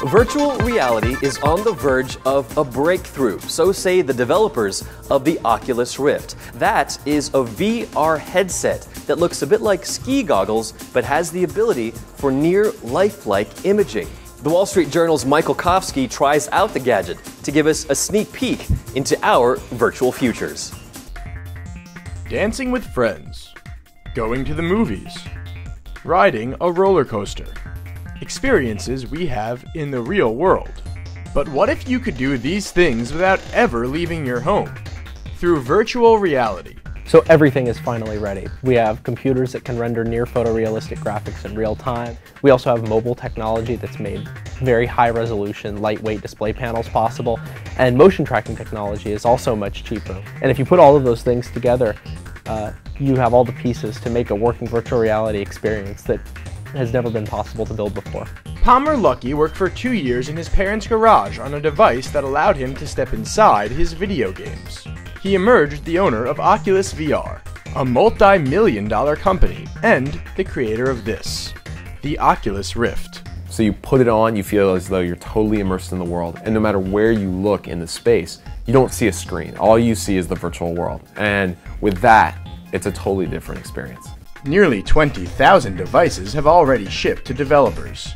Virtual reality is on the verge of a breakthrough, so say the developers of the Oculus Rift. That is a VR headset that looks a bit like ski goggles, but has the ability for near lifelike imaging. The Wall Street Journal's Michael Kofsky tries out the gadget to give us a sneak peek into our virtual futures. Dancing with friends, going to the movies, riding a roller coaster. Experiences we have in the real world. But what if you could do these things without ever leaving your home? Through virtual reality. So everything is finally ready. We have computers that can render near photorealistic graphics in real time. We also have mobile technology that's made very high resolution, lightweight display panels possible. And motion tracking technology is also much cheaper. And if you put all of those things together, you have all the pieces to make a working virtual reality experience that has never been possible to build before. Palmer Luckey worked for 2 years in his parents' garage on a device that allowed him to step inside his video games. He emerged the owner of Oculus VR, a multi-million-dollar company, and the creator of this, the Oculus Rift. So you put it on, you feel as though you're totally immersed in the world, and no matter where you look in the space, you don't see a screen. All you see is the virtual world. And with that, it's a totally different experience. Nearly 20,000 devices have already shipped to developers,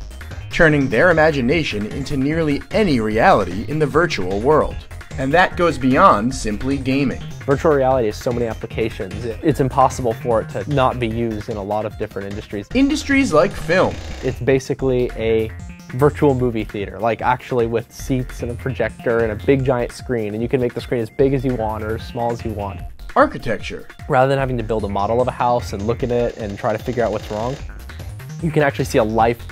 turning their imagination into nearly any reality in the virtual world. And that goes beyond simply gaming. Virtual reality has so many applications, it's impossible for it to not be used in a lot of different industries. Industries like film. It's basically a virtual movie theater, like actually with seats and a projector and a big giant screen, and you can make the screen as big as you want or as small as you want. Architecture. Rather than having to build a model of a house and look at it and try to figure out what's wrong, you can actually see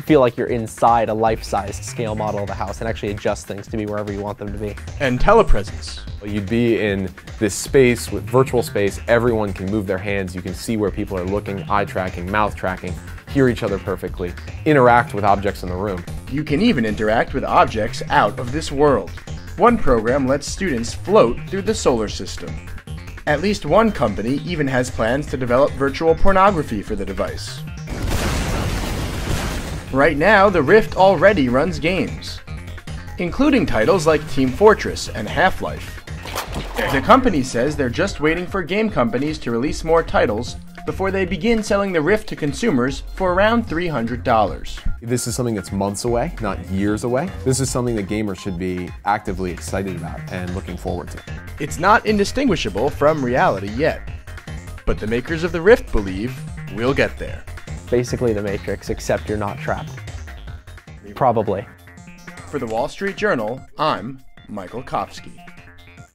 feel like you're inside a life-sized scale model of a house and actually adjust things to be wherever you want them to be. And telepresence. You'd be in this space, with virtual space, everyone can move their hands, you can see where people are looking, eye tracking, mouth tracking, hear each other perfectly, interact with objects in the room. You can even interact with objects out of this world. One program lets students float through the solar system. At least one company even has plans to develop virtual pornography for the device. Right now, the Rift already runs games, including titles like Team Fortress and Half-Life. The company says they're just waiting for game companies to release more titles before they begin selling the Rift to consumers for around $300. This is something that's months away, not years away. This is something that gamers should be actively excited about and looking forward to. It's not indistinguishable from reality yet, but the makers of the Rift believe we'll get there. Basically the Matrix, except you're not trapped. Probably. For the Wall Street Journal, I'm Michael Kofsky.